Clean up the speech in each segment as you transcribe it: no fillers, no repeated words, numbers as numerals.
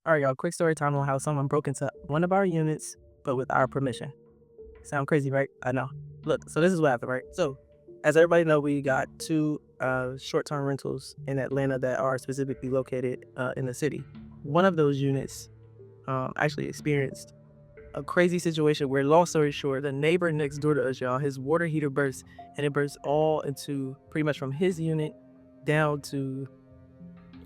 All right, y'all. Quick story time on how someone broke into one of our units, but with our permission. Sound crazy, right? I know. Look, so this is what happened, right? So, as everybody know, we got two short-term rentals in Atlanta that are specifically located in the city. One of those units actually experienced a crazy situation where, long story short, the neighbor next door to us, y'all, his water heater burst, and it burst all into pretty much from his unit down to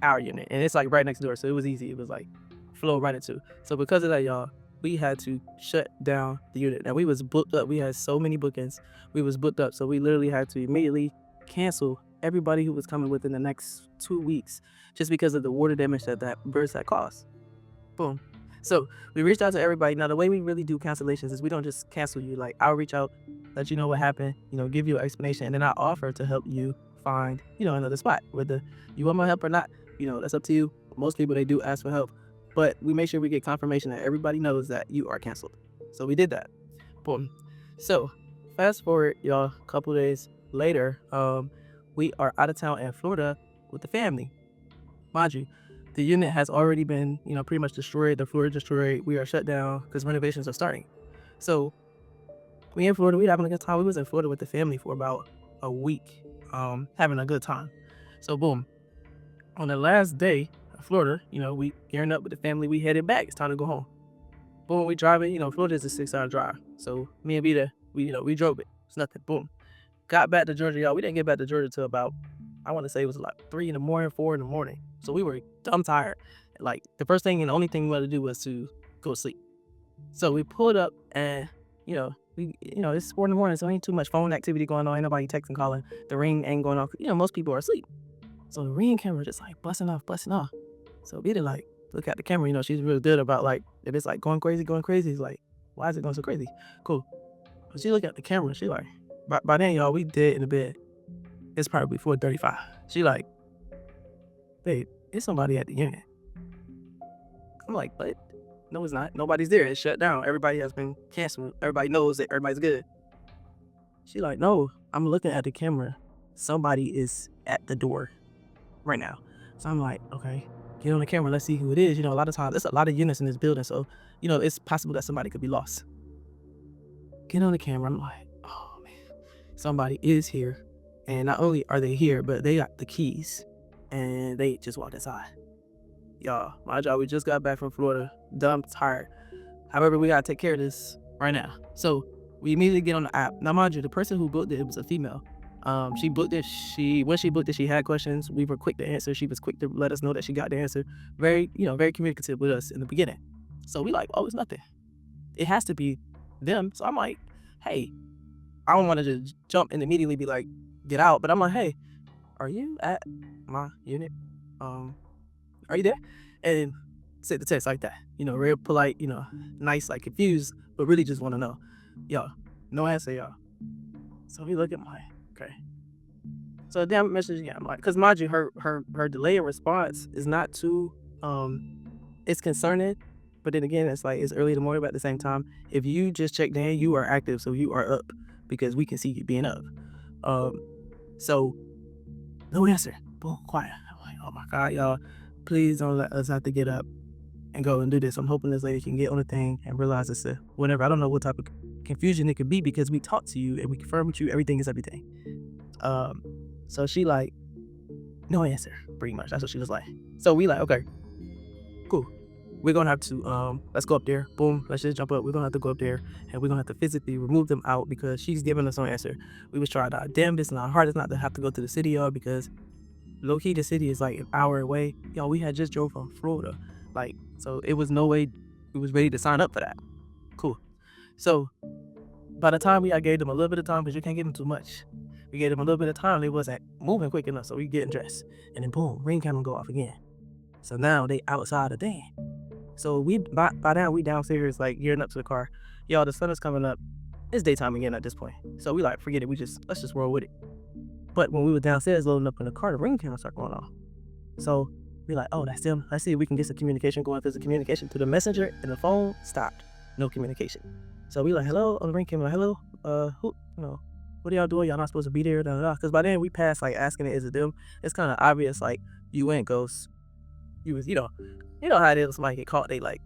our unit, and it's like right next door, so it was easy. It was like flow right into. So because of that, y'all, we had to shut down the unit. Now we was booked up. We had so many bookings. We was booked up, so we literally had to immediately cancel everybody who was coming within the next 2 weeks, just because of the water damage that burst had caused. Boom. So we reached out to everybody. Now the way we really do cancellations is we don't just cancel you. Like, I'll reach out, let you know what happened, give you an explanation, and then I offer to help you find, another spot. Whether you want my help or not, that's up to you. Most people, they do ask for help, but we make sure we get confirmation that everybody knows that you are canceled. So we did that. Boom. So fast forward, y'all, a couple days later, we are out of town in Florida with the family. Mind you, the unit has already been, pretty much destroyed. The floor is destroyed. We are shut down because renovations are starting. So we in Florida. We having a good time. We was in Florida with the family for about a week, having a good time. So boom, on the last day of Florida, we gearing up with the family. We headed back. It's time to go home. Boom, we driving. Florida is a 6-hour drive. So me and Vita, we drove it. It's nothing. Boom, got back to Georgia, y'all. We didn't get back to Georgia till about, I want to say it was like 3 in the morning, 4 in the morning. So we were dumb tired. Like, the first thing and the only thing we wanted to do was to go to sleep. So we pulled up and, it's 4 in the morning, so ain't too much phone activity going on. Ain't nobody texting, calling. The ring ain't going off. Most people are asleep. So the ring camera just like busting off. So we did like look at the camera. She's really good about like, if it's like going crazy. It's like, why is it going so crazy? Cool. But she look at the camera. She like, by then, y'all, we dead in the bed. It's probably 4:35. She like, babe, it's somebody at the unit. I'm like, but no, it's not. Nobody's there. It's shut down. Everybody has been canceled. Everybody knows that everybody's good. She like, no, I'm looking at the camera. Somebody is at the door right now. So I'm like, okay, get on the camera. Let's see who it is. A lot of times, there's a lot of units in this building. So, it's possible that somebody could be lost. Get on the camera. I'm like, oh, man, somebody is here. And not only are they here, but they got the keys. And they just walked inside. Y'all, my job, we just got back from Florida. Dumb, tired. However, we gotta take care of this right now. So we immediately get on the app. Now, mind you, the person who booked it was a female. She booked it. When she booked it, she had questions. We were quick to answer. She was quick to let us know that she got the answer. Very, very communicative with us in the beginning. So we like, oh, it's nothing. It has to be them. So I'm like, hey, I don't want to just jump and immediately be like, get out. But I'm like, hey, are you at my unit? Are you there? And sent the text like that. Real polite, nice, like confused, but really just want to know. Y'all, no answer, y'all. So we look at my, okay. So damn message again. I'm like, because mind you, her delay in response is not too, it's concerning. But then again, it's like, it's early in the morning, but at the same time, if you just checked in, you are active, so you are up because we can see you being up. So no answer. Boom, quiet. I'm like, oh my God, y'all, please don't let us have to get up and go and do this. I'm hoping this lady can get on the thing and realize it's whatever. I don't know what type of confusion it could be because we talked to you and we confirmed with you everything is everything. So she like, no answer, pretty much. That's what she was like. So we like, okay, cool. We're gonna have to let's go up there. Boom, let's just jump up. We're gonna have to go up there and we're gonna have to physically remove them out because she's giving us no answer. We was trying our damnedest and our hardest not to have to go to the city, y'all, because low-key the city is like an hour away. Y'all, we had just drove from Florida. Like, so it was no way we was ready to sign up for that. Cool. So by the time I gave them a little bit of time, because you can't give them too much. We gave them a little bit of time. They wasn't moving quick enough, so we getting dressed. And then boom, ring camera go off again. So now they outside the thing. So we by now we downstairs like gearing up to the car. Y'all, the sun is coming up. It's daytime again at this point. So we like, forget it. Let's just roll with it. But when we were downstairs loading up in the car, the ring camera started going off. So we like, oh, that's them. Let's see if we can get some communication going. Because the communication to the messenger and the phone stopped. No communication. So we like, hello, on the ring camera, hello, who, what are y'all doing? Y'all not supposed to be there, because by then we passed like asking it, is it them? It's kind of obvious, like, you ain't ghosts. You was, you know how it is. Somebody get caught, they like,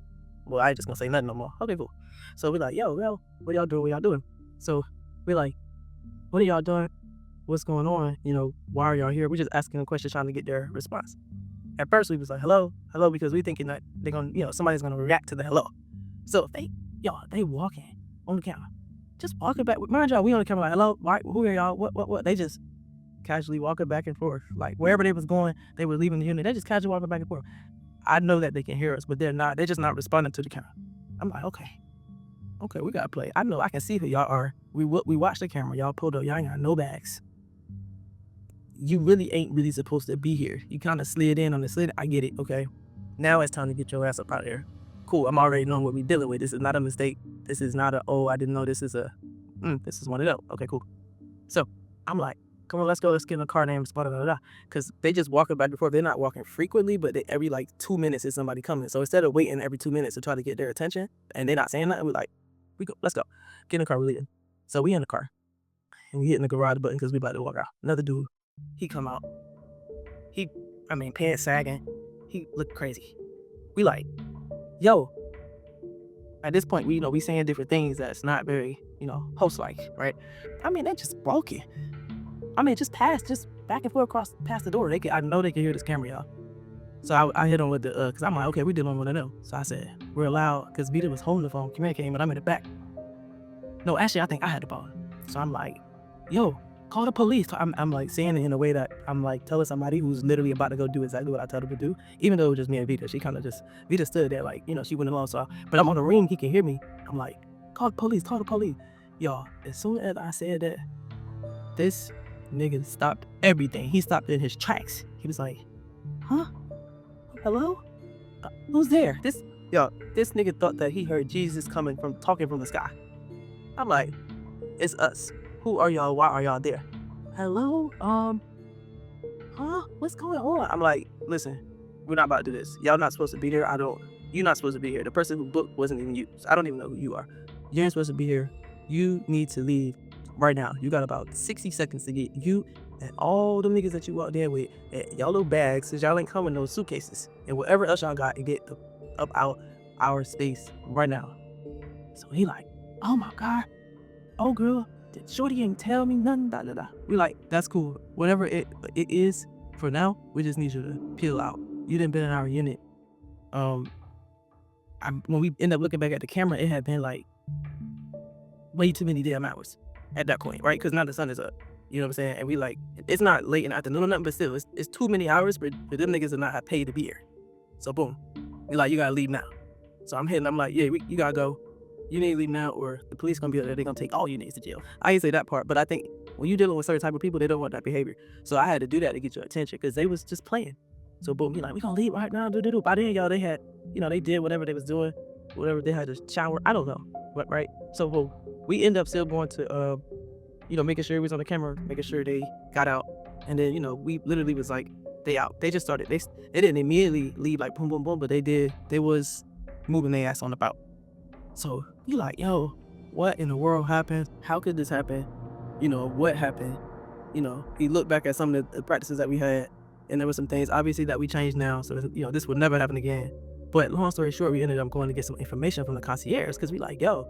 well, I ain't just gonna say nothing no more. Okay, cool. So we're like, yo, what y'all doing? What y'all doing? So we're like, what are y'all doing? What's going on? Why are y'all here? We're just asking a question, trying to get their response. At first, we was like, hello, hello, because we thinking that they're gonna, somebody's gonna react to the hello. So they walking on the camera, just walking back. Mind y'all, we on the camera like, hello, who are y'all? What? They just casually walking back and forth, like wherever they was going, they were leaving the unit. They just casually walking back and forth. I know that they can hear us, but they're not. They're just not responding to the camera. I'm like, okay, we gotta play. I know I can see who y'all are. We watched the camera. Y'all pulled up. Y'all ain't got no bags. You really ain't really supposed to be here. You kind of slid in on the slid. I get it. Okay, now it's time to get your ass up out of here. Cool. I'm already knowing what we're dealing with. This is not a mistake. This is not I didn't know this is this is one of them. Okay, cool. So I'm like, come on, let's go. Let's get in a car named blah, blah, blah, blah. Because they just walking back and forth. They're not walking frequently, but every like 2 minutes is somebody coming. So instead of waiting every 2 minutes to try to get their attention and they're not saying nothing, we're like, let's go. Get in the car, we're leaving. So we in the car and we hitting the garage button because we about to walk out. Another dude, he come out. Pants sagging. He looked crazy. We like, yo. At this point, we saying different things that's not very, host-like, right? They just broken. Just back and forth across past the door. I know they can hear this camera, y'all. So I hit on with the, because I'm like, okay, we dealing with one of them. So I said, we're allowed, because Vita was holding the phone, communicating, but I'm in the back. No, actually, I think I had the phone. So I'm like, yo, call the police. I'm like saying it in a way that I'm like telling somebody who's literally about to go do exactly what I told her to do. Even though it was just me and Vita, she kind of Vita stood there like, she went along. So, but I'm on the ring, he can hear me. I'm like, call the police. Y'all, as soon as I said that, this nigga stopped everything. He stopped in his tracks. He was like, huh? Hello? Who's there? This nigga thought that he heard Jesus talking from the sky. I'm like, it's us. Who are y'all? Why are y'all there? Hello? What's going on? I'm like, listen, we're not about to do this. Y'all not supposed to be here. You're not supposed to be here. The person who booked wasn't even you. So I don't even know who you are. You ain't supposed to be here. You need to leave right now. You got about 60 seconds to get you and all the niggas that you walked in with and y'all little bags, since y'all ain't coming in those suitcases and whatever else y'all got, and get up out our space right now. So he like, oh my God. Oh girl, shorty ain't tell me nothing. We like, that's cool. Whatever it is for now, we just need you to peel out. You didn't been in our unit. When we end up looking back at the camera, it had been like way too many damn hours at that point, right? Because now the sun is up. You know what I'm saying? And we like, it's not late in the afternoon or nothing, but still, it's too many hours for them niggas to not have paid to be here. So boom, we like, you gotta leave now. So I'm like, yeah, you gotta go. You need to leave now, or the police gonna be there. They're gonna take all you niggas to jail. I didn't say that part, but I think when you're dealing with certain type of people, they don't want that behavior. So I had to do that to get your attention because they was just playing. So boom, we like, we gonna leave right now. By then, y'all, they had, they did whatever they was doing, whatever they had to shower. I don't know, but right. So boom, we end up still going to, making sure it was on the camera, making sure they got out, and then we literally was like, they out. They just started. They didn't immediately leave like boom, boom, boom, but they did. They was moving their ass on about. So you like, yo, what in the world happened? How could this happen? What happened? He looked back at some of the practices that we had, and there were some things obviously that we changed now. So this would never happen again. But long story short, we ended up going to get some information from the concierge because we like, yo,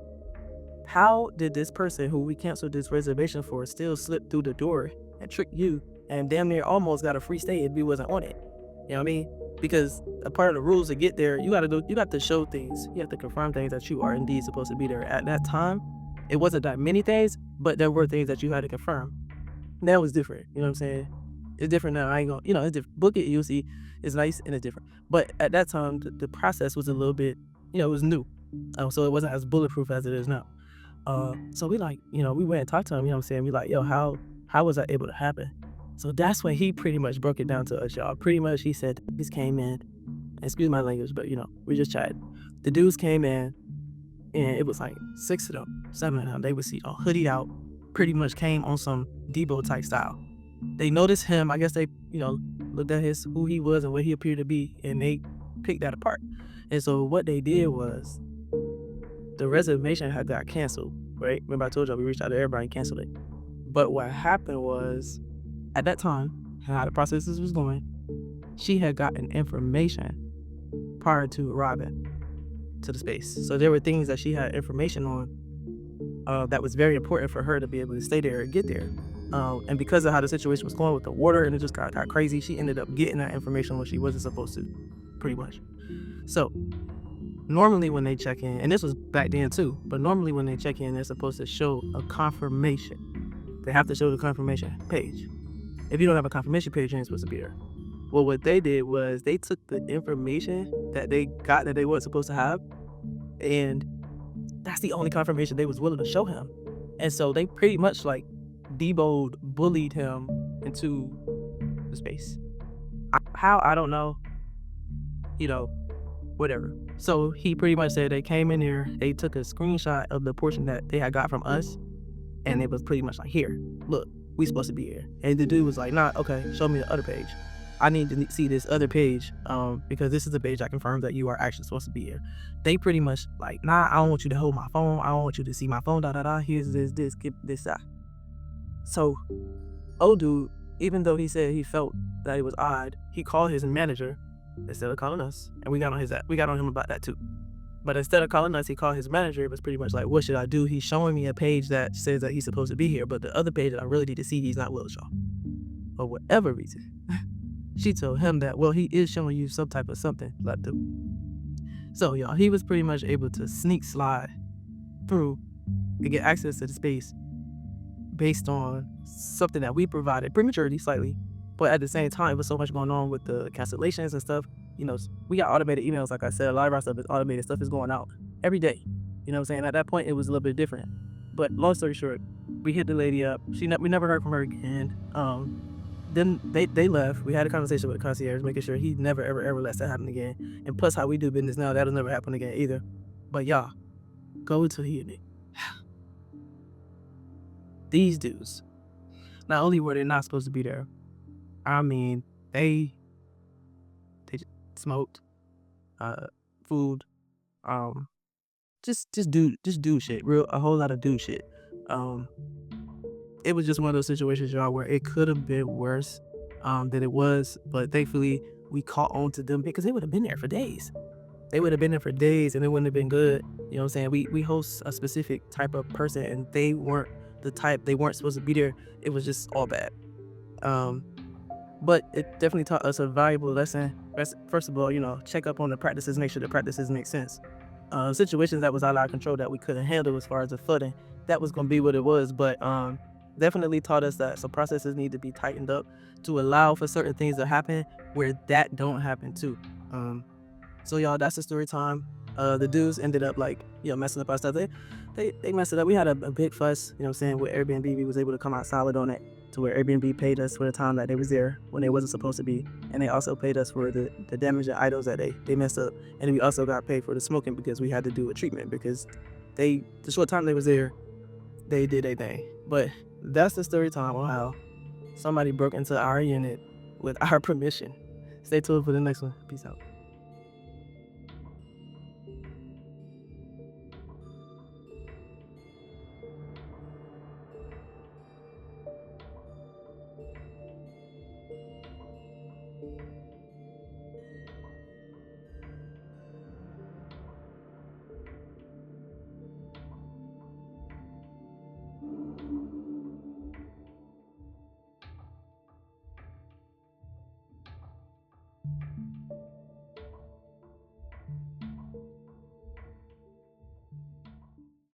how did this person who we canceled this reservation for still slip through the door and trick you and damn near almost got a free stay if we wasn't on it? You know what I mean? Because a part of the rules to get there, you got to show things. You have to confirm things that you are indeed supposed to be there. At that time, it wasn't that many things, but there were things that you had to confirm. Now it's different. You know what I'm saying? It's different now. I ain't gonna, it's different. Book it, you'll see. It's nice and it's different. But at that time, the process was a little bit, it was new. So it wasn't as bulletproof as it is now. So we like, we went and talked to him, we like, yo, how was that able to happen? So that's when he pretty much broke it down to us, y'all. Pretty much he said, these came in, excuse my language, but we just chatted. The dudes came in and it was like 6 of them, 7 of them. They would see all hoodied out, pretty much came on some Debo type style. They noticed him, I guess they, looked at who he was and what he appeared to be, and they picked that apart. And so what they did was, the reservation had got canceled, right? Remember I told y'all we reached out to everybody and canceled it. But what happened was, at that time, how the processes was going, she had gotten information prior to arriving to the space. So there were things that she had information on that was very important for her to be able to stay there and get there. And because of how the situation was going with the water and it just got crazy, she ended up getting that information when she wasn't supposed to, pretty much. So normally when they check in, and this was back then too, but normally when they check in, they're supposed to show a confirmation. They have to show the confirmation page. If you don't have a confirmation page, you ain't supposed to be there. Well, what they did was they took the information that they got that they weren't supposed to have, and that's the only confirmation they was willing to show him. And so they pretty much like bullied him into the space. How, I don't know, whatever. So he pretty much said they came in here, they took a screenshot of the portion that they had got from us, and it was pretty much like, here, look, we supposed to be here. And the dude was like, nah, okay, show me the other page. I need to see this other page because this is the page I confirmed that you are actually supposed to be here. They pretty much like, nah, I don't want you to hold my phone. I don't want you to see my phone, Here's this, give this, that. So, old dude, even though he said he felt that it was odd, he called his manager instead of calling us. And we got on him about that too. But instead of calling us, he called his manager. It was pretty much like, what should I do? He's showing me a page that says that he's supposed to be here, but the other page that I really need to see, he's not willing to show. For whatever reason. She told him that, well, he is showing you some type of something. So, y'all, he was pretty much able to sneak slide through and get access to the space based on something that we provided prematurely, slightly. But at the same time, with so much going on with the cancellations and stuff, we got automated emails. Like I said, a lot of our stuff is automated. Stuff is going out every day. You know what I'm saying? At that point, it was a little bit different. But long story short, we hit the lady up. We never heard from her again. Then they left. We had a conversation with the concierge, making sure he never, ever lets that happen again. And plus, how we do business now, that'll never happen again either. But y'all, go into the unit. These dudes, not only were they not supposed to be there, I mean, they smoked, food, just do shit, a whole lot of do shit. It was just one of those situations, y'all, where it could have been worse than it was. But thankfully, we caught on to them because they would have been there for days. They would have been there for days and it wouldn't have been good. You know what I'm saying? We host a specific type of person and they weren't the type. They weren't supposed to be there. It was just all bad. But it definitely taught us a valuable lesson. First of all, check up on the practices, make sure the practices make sense. Situations that was out of our control that we couldn't handle as far as the flooding, that was going to be what it was. But definitely taught us that some processes need to be tightened up to allow for certain things to happen where that don't happen too. So y'all, that's the story time. The dudes ended up messing up our stuff. They messed it up. We had a big fuss, you know what I'm saying, with Airbnb. We was able to come out solid on it to where Airbnb paid us for the time that they was there when they wasn't supposed to be. And they also paid us for the damaged items that they messed up. And we also got paid for the smoking because we had to do a treatment because the short time they was there, they did a thing. But that's the story time on how somebody broke into our unit with our permission. Stay tuned for the next one. Peace out.